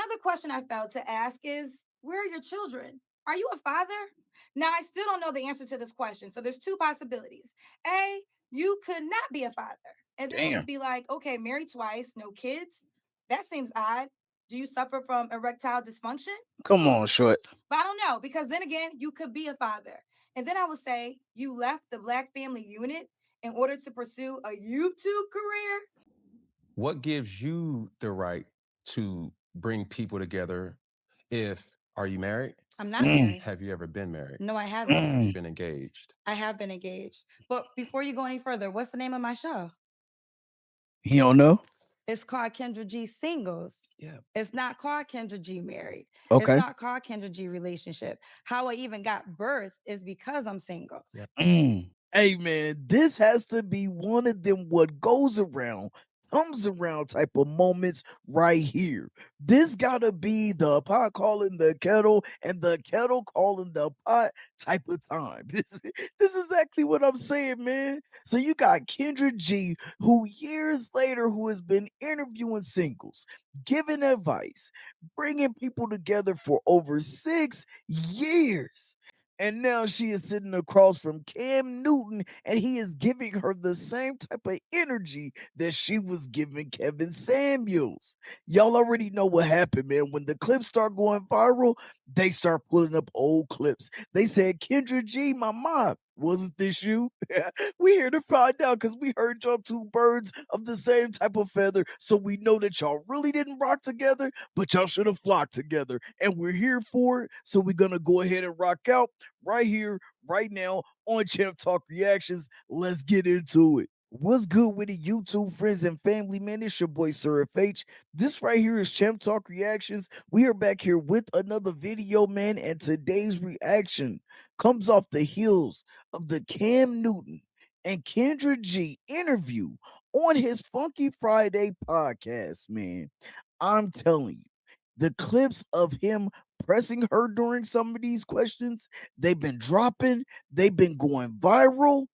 Another question I felt to ask is, where are your children? Are you a father? Now, I still don't know the answer to this question. So there's two possibilities. A, you could not be a father. And then it would Damn. be like, okay, married twice, no kids. That seems odd. Do you suffer from erectile dysfunction? Come on, short. But I don't know, because then again, you could be a father. And then I would say you left the Black family unit in order to pursue a YouTube career. What gives you the right to bring people together? If Are you married? I'm not Mm, married. Have you ever been married? No, I haven't. Have you mm. been engaged? I have been engaged. But before you go any further, what's the name of my show? He don't know. It's called Kendra G Singles. Yeah. It's not called Kendra G Married. It's Okay. not called Kendra G Relationship. How I even got birth is because I'm single. Yeah. Hey man, this has to be one of them what goes around comes around type of moments right here. This gotta be the pot calling the kettle and the kettle calling the pot type of time. This is exactly what I'm saying, man. So you got Kendra G, who years later, who has been interviewing singles, giving advice, bringing people together for over 6 years. And now she is sitting across from Cam Newton, and he is giving her the same type of energy that she was giving Kevin Samuels. Y'all already know what happened, man. When the clips start going viral, they start pulling up old clips. They said, Kendra G, my mom. Wasn't this you? We here to find out because we heard y'all two birds of the same type of feather. So we know that y'all really didn't rock together, but y'all should have flocked together. And we're here for it. So we're going to go ahead and rock out right here, right now on Champ Talk Reactions. Let's get into it. What's good with the YouTube friends and family, man? It's your boy Sir FH. This right here is Champ Talk Reactions. We are back here with another video, man, and today's reaction comes off the heels of the Cam Newton and Kendra G interview on his Funky Friday podcast, man. I'm telling you, the clips of him pressing her during some of these questions, they've been dropping, they've been going viral.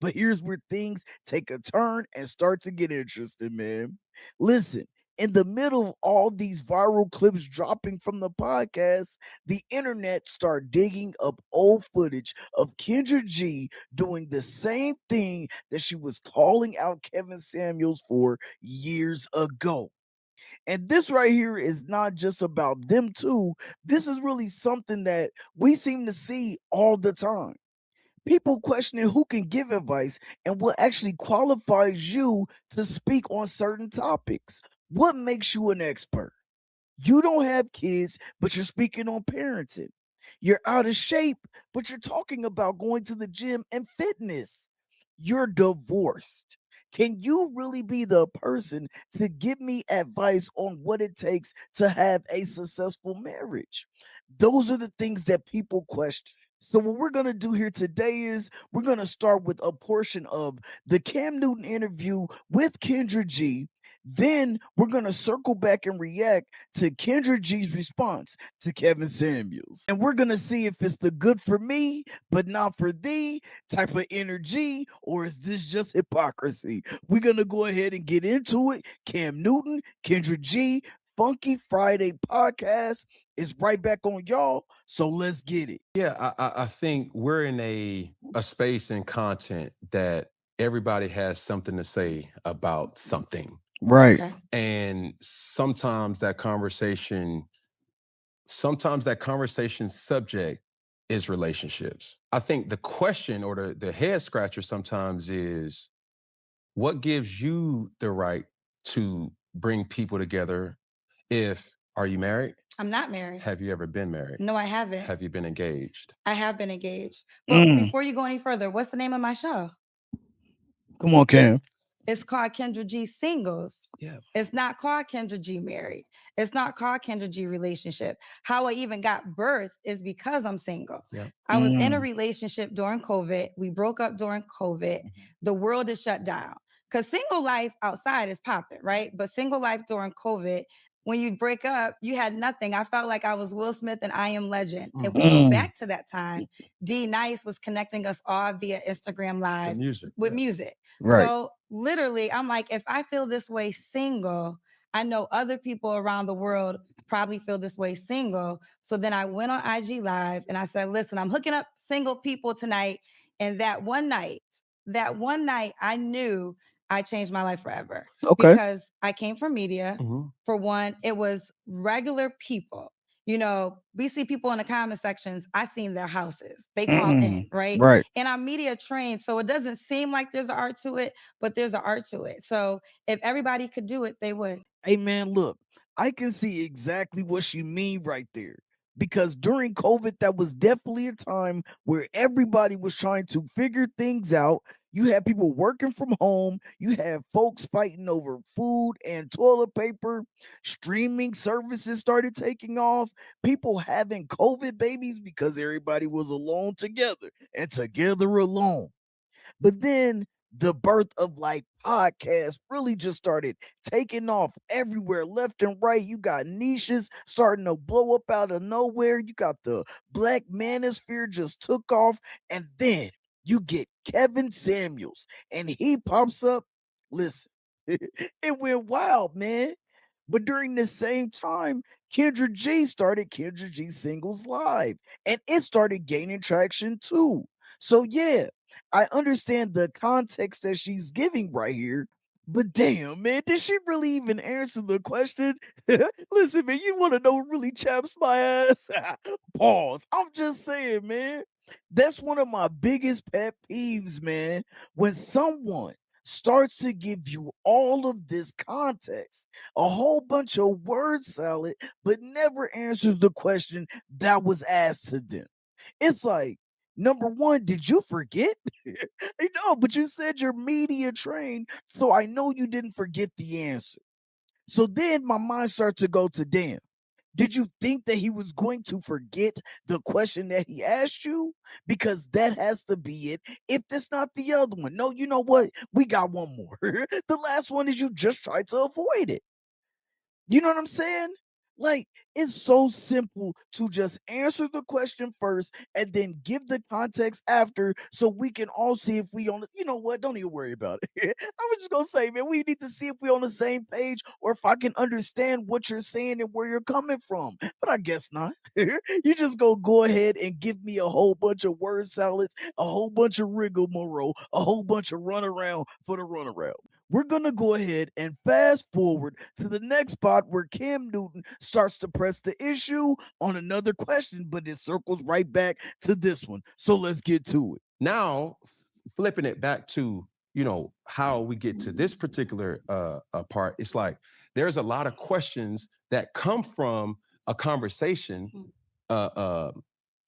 But here's where things take a turn and start to get interesting, man. Listen, in the middle of all these viral clips dropping from the podcast, the internet start digging up old footage of Kendra G doing the same thing that she was calling out Kevin Samuels for years ago. And this right here is not just about them two. This is really something that we seem to see all the time. People questioning who can give advice and what actually qualifies you to speak on certain topics. What makes you an expert? You don't have kids, but you're speaking on parenting. You're out of shape, but you're talking about going to the gym and fitness. You're divorced. Can you really be the person to give me advice on what it takes to have a successful marriage? Those are the things that people question. So, what we're going to do here today is we're going to start with a portion of the Cam Newton interview with Kendra G. Then we're going to circle back and react to Kendra G's response to Kevin Samuels. And we're going to see if it's the good for me, but not for thee type of energy, or is this just hypocrisy? We're going to go ahead and get into it. Cam Newton, Kendra G, Funky Friday podcast is right back on y'all. So let's get it. Yeah, I think we're in a space and content that everybody has something to say about something. Right. Okay. And sometimes that conversation subject is relationships. I think the question or the head scratcher sometimes is, what gives you the right to bring people together? If Are you married? I'm not married. Have you ever been married? No, I haven't. Have you been engaged? I have been engaged. But Mm, before you go any further, what's the name of my show? come on, Cam. It's called Kendra G Singles. Yeah. It's not called Kendra G Married. It's not called Kendra G Relationship. How I even got birth is because I'm single. Yeah. I was in a Mm, relationship during COVID. We broke up during COVID. The world is shut down because single life outside is popping, right? But single life during COVID, when you break up, you had nothing. I felt like I was Will Smith and I Am Legend. If we go mm, back to that time, D Nice was connecting us all via Instagram The Live music. with Yeah. music. right. So literally, I'm like, if I feel this way single, I know other people around the world probably feel this way single. So then I went on IG Live and I said, listen, I'm hooking up single people tonight. And that one night, I knew I changed my life forever Okay. because I came from media. Mhm. For one, it was regular people. You know, we see people in the comment sections. I seen their houses. They call in, right? Right. And I'm media trained, so it doesn't seem like there's an art to it, but there's an art to it. So if everybody could do it, they would. Hey man, look, I can see exactly what you mean right there. Because during COVID, that was definitely a time where everybody was trying to figure things out. You had people working from home. You had folks fighting over food and toilet paper. Streaming services started taking off. People having COVID babies because everybody was alone together and together alone. But then the birth of like podcasts really just started taking off everywhere, left and right. You got niches starting to blow up out of nowhere. You got the Black Manosphere just took off. And then you get Kevin Samuels and he pops up. Listen, it went wild, man. But during the same time, Kendra G started Kendra G Singles Live, and it started gaining traction too. So yeah, I understand the context that she's giving right here, but damn, man, did she really even answer the question? Listen, man, you want to know what really chaps my ass? Pause. I'm just saying, man. That's one of my biggest pet peeves, man. When someone starts to give you all of this context, a whole bunch of word salad, but never answers the question that was asked to them. It's like, number one, did you forget? No, but you said you're media trained, so I know you didn't forget the answer. So then my mind starts to go to damn. Did you think that he was going to forget the question that he asked you? Because that has to be it. If that's not the other one. No, you know what? We got one more. The last one is you just tried to avoid it. You know what I'm saying? Like, it's so simple to just answer the question first and then give the context after so we can all see if we on the, you know what? Don't even worry about it. I was just gonna say, man, we need to see if we're on the same page or if I can understand what you're saying and where you're coming from. But I guess not. You just go ahead and give me a whole bunch of word salads, a whole bunch of rigmarole, a whole bunch of runaround for the runaround. We're gonna go ahead and fast forward to the next spot where Cam Newton starts to press the issue on another question, but it circles right back to this one. So let's get to it. Now, flipping it back to, how we get to this particular part, it's like there's a lot of questions that come from a conversation uh, uh,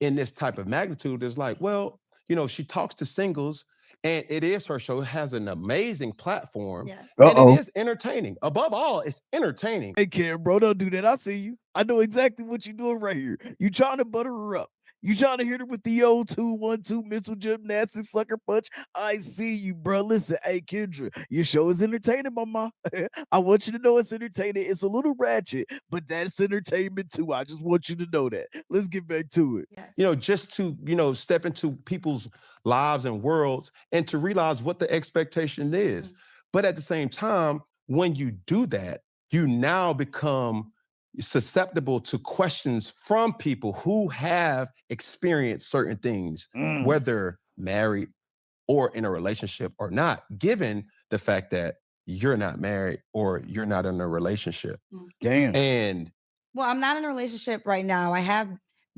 in this type of magnitude. It's like, well, she talks to singles and it is her show. It has an amazing platform. Yes. And it Uh-oh. is entertaining. Above all, it's entertaining. Hey, Cam, bro, don't do that. I see you. I know exactly what you're doing right here. You trying to butter her up. You trying to hit her with the old 2-1-2 mental gymnastics sucker punch. I see you, bro. Listen, hey, Kendra, your show is entertaining, mama. I want you to know it's entertaining. It's a little ratchet, but that's entertainment too. I just want you to know that. Let's get back to it. Yes. Just to, step into people's lives and worlds and to realize what the expectation is. But at the same time, when you do that, you now become susceptible to questions from people who have experienced certain things, whether married or in a relationship or not, given the fact that you're not married or you're not in a relationship. Damn. And Well, I'm not in a relationship right now. I have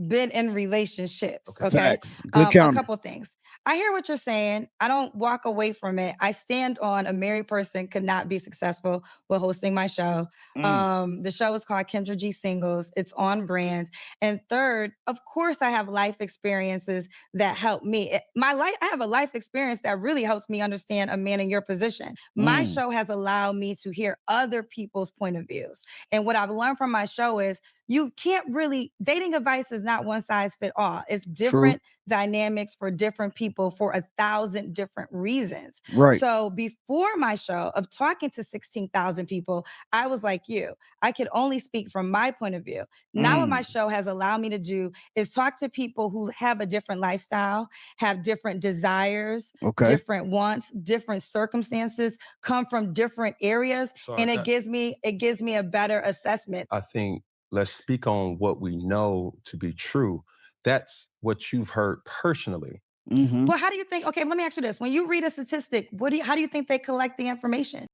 been in relationships. Okay. Okay. Facts. Good A counter. couple things. I hear what you're saying. I don't walk away from it. I stand on a married person could not be successful with hosting my show. The show is called Kendra G Singles. It's on brand. And third, of course, I have life experiences that help me. I have a life experience that really helps me understand a man in your position. My show has allowed me to hear other people's point of views. And what I've learned from my show is you can't really, dating advice is not one size fit all. It's True. different dynamics for different people for 1,000 different reasons. Right. So before my show of talking to 16,000 people, I was like you. I could only speak from my point of view. Now what my show has allowed me to do is talk to people who have a different lifestyle, have different desires, Okay. different wants, different circumstances, come from different areas, So and it gives me a better assessment. I think let's speak on what we know to be true. That's what you've heard personally. Well, how do you think? Okay, let me ask you this: when you read a statistic, how do you think they collect the information?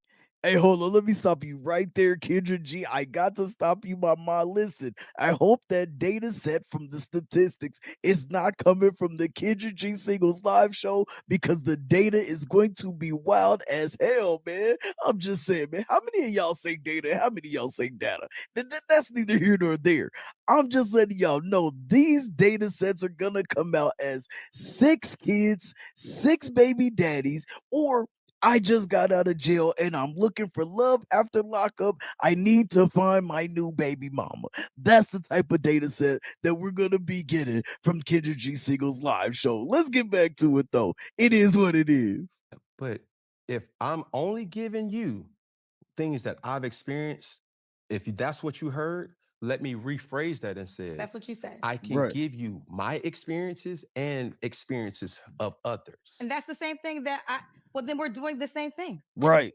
Hey, hold on. Let me stop you right there, Kendra G. I got to stop you, my mom. Listen, I hope that data set from the statistics is not coming from the Kendra G Singles live show because the data is going to be wild as hell, man. I'm just saying, man. How many of y'all say data? How many of y'all say data? That's neither here nor there. I'm just letting y'all know these data sets are going to come out as 6 kids, 6 baby daddies, or I just got out of jail and I'm looking for love after lockup. I need to find my new baby mama. That's the type of data set that we're going to be getting from Kendra G. Singles live show. Let's get back to it though. It is what it is. But if I'm only giving you things that I've experienced, if that's what you heard, let me rephrase that and say, That's what you said. I can Right. give you my experiences and experiences of others. And that's the same thing well, then we're doing the same thing. Right.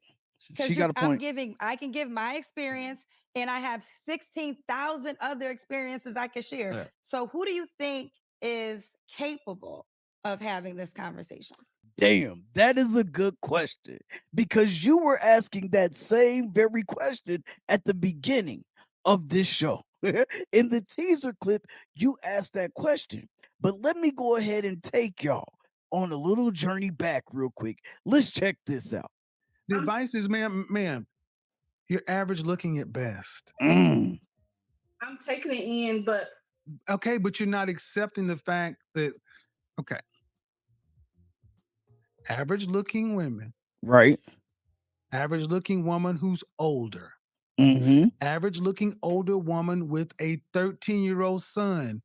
Because She got a point. I can give my experience and I have 16,000 other experiences I can share. Yeah. So who do you think is capable of having this conversation? Damn, that is a good question because you were asking that same very question at the beginning of this show. In the teaser clip, you asked that question. But let me go ahead and take y'all on a little journey back real quick. Let's check this out. The advice is, ma'am, you're average looking at best. Mm, I'm taking it in, but Okay, but you're not accepting the fact that, okay, average looking women, right. average looking woman who's older, Mm-hmm. average looking older woman with a 13-year-old son,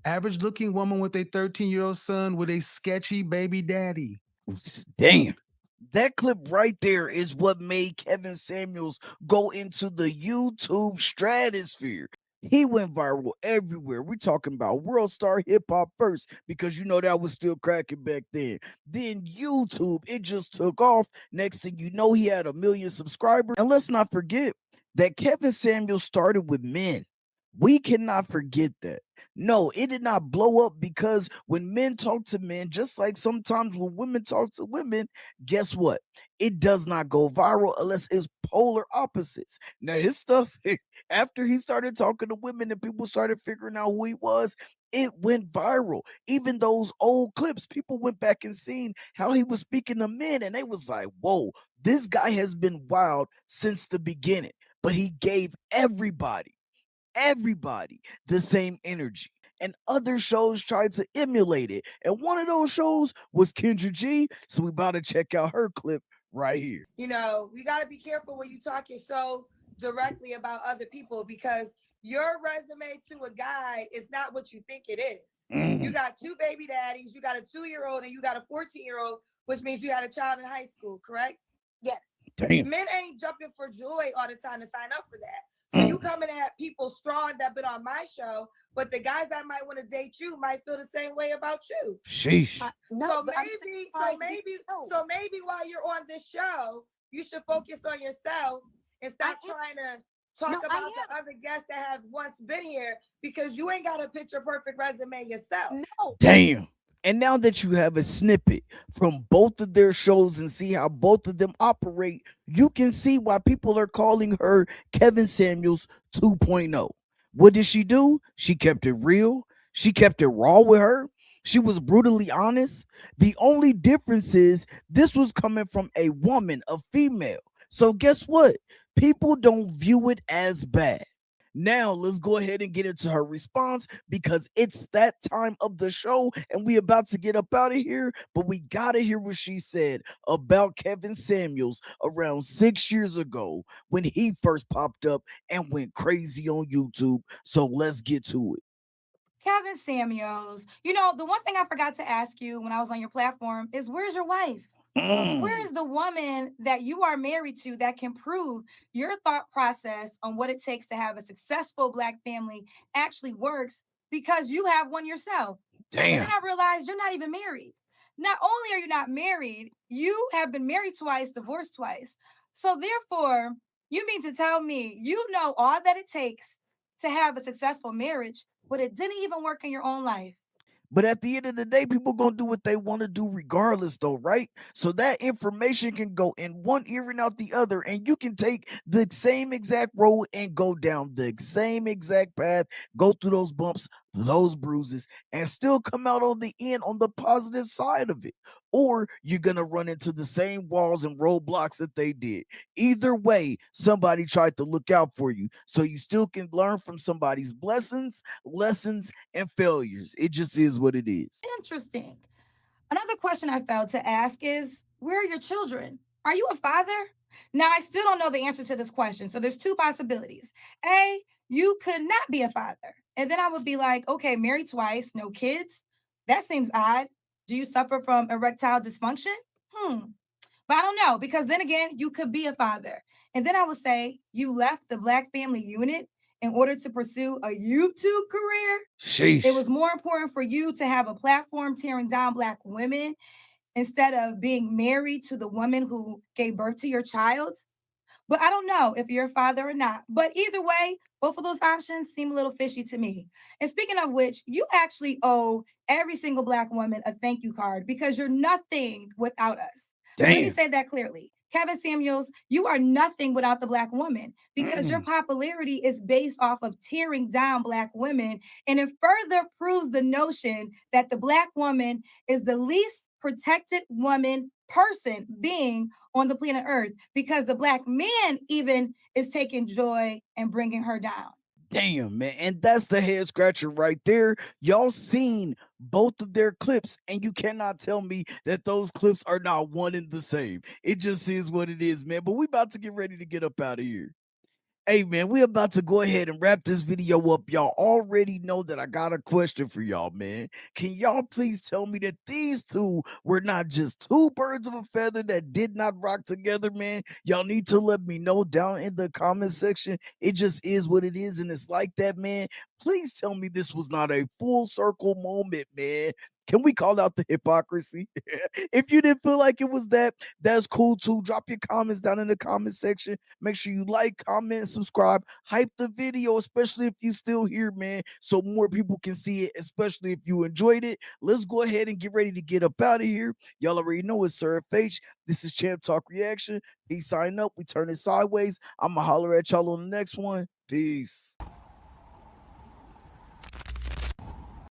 average looking woman with a 13-year-old son with a sketchy baby daddy. Damn. That clip right there is what made Kevin Samuels go into the YouTube stratosphere. He went viral everywhere. We're talking about World Star Hip Hop first because you know that was still cracking back then. Then YouTube, it just took off. Next thing you know, he had 1 million subscribers. And let's not forget that Kevin Samuels started with men. We cannot forget that. No, it did not blow up because when men talk to men, just like sometimes when women talk to women, guess what? It does not go viral unless it's polar opposites. Now, his stuff, after he started talking to women and people started figuring out who he was, it went viral. Even those old clips, people went back and seen how he was speaking to men, and they was like, whoa, this guy has been wild since the beginning. But he gave everybody the same energy. And other shows tried to emulate it. And one of those shows was Kendra G. So we about to check out her clip right here. You know, you got to be careful when you talking so directly about other people because your resume to a guy is not what you think it is. You got 2 baby daddies, you got a 2-year-old, and you got a 14-year-old, which means you had a child in high school, correct? Yes. Damn. Men ain't jumping for joy all the time to sign up for that. So you coming at people strong that been on my show, but the guys that might want to date you might feel the same way about you. Sheesh. No, So maybe while you're on this show, you should focus on yourself and stop trying to talk about the other guests that have once been here because you ain't got a picture perfect resume yourself. No. Damn. And now that you have a snippet from both of their shows and see how both of them operate, you can see why people are calling her Kevin Samuels 2.0. What did she do? She kept it real. She kept it raw with her. She was brutally honest. The only difference is this was coming from a woman, a female. So guess what? People don't view it as bad. Now let's go ahead and get into her response because it's that time of the show and we about to get up out of here, but we gotta hear what she said about Kevin Samuels around 6 years ago when he first popped up and went crazy on YouTube. So let's get to it. Kevin Samuels, you know, the one thing I forgot to ask you when I was on your platform is where's your wife? Where Mm. is the woman that you are married to that can prove your thought process on what it takes to have a successful Black family actually works because you have one yourself? And then Damn. I realized you're not even married. Not only are you not married, you have been married twice, divorced twice. So, therefore, you mean to tell me you know all that it takes to have a successful marriage, but it didn't even work in your own life? But at the end of the day, people gonna do what they want to do regardless, though, right? So that information can go in one ear and out the other, and you can take the same exact road and go down the same exact path, go through those bumps, those bruises, and still come out on the end on the positive side of it. Or you're gonna run into the same walls and roadblocks that they did. Either way, somebody tried to look out for you. So you still can learn from somebody's blessings, lessons, and failures. It just is what it is. Interesting. Another question I failed to ask is where are your children? Are you a father? Now, I still don't know the answer to this question. So there's two possibilities. A, you could not be a father. And then I would be like, okay, married twice, no kids. That seems odd. Do you suffer from erectile dysfunction? Hmm. But I don't know because then again, you could be a father. And then I would say you left the Black family unit in order to pursue a YouTube career. It Sheesh. was more important for you to have a platform tearing down Black women instead of being married to the woman who gave birth to your child. But I don't know if you're a father or not. But either way, both of those options seem a little fishy to me. And speaking of which, you actually owe every single Black woman a thank you card because you're nothing without us. Let me Damn. say that clearly. Kevin Samuels, you are nothing without the Black woman because your Mm. popularity is based off of tearing down Black women. And it further proves the notion that the Black woman is the least protected woman, person, being on the planet Earth because the Black man even is taking joy and bringing her down. Damn, man. And that's the head scratcher right there. Y'all seen both of their clips, and you cannot tell me that those clips are not one and the same. It just is what it is, man. But we about to get ready to get up out of here. Hey man, we about to go ahead and wrap this video up. Y'all already know that I got a question for y'all, man. Can y'all please tell me that these two were not just two birds of a feather that did not rock together, man? Y'all need to let me know down in the comment section. It just is what it is, and it's like that, man. Please tell me this was not a full circle moment, man. Can we call out the hypocrisy? If you didn't feel like it was that, that's cool too. Drop your comments down in the comment section. Make sure you like, comment, subscribe, hype the video, especially if you still here, man, so more people can see it, especially if you enjoyed it. Let's go ahead and get ready to get up out of here. Y'all already know it's Sir H. This is Champ Talk Reaction. Peace sign up. We turn it sideways. I'ma holler at y'all on the next one. Peace.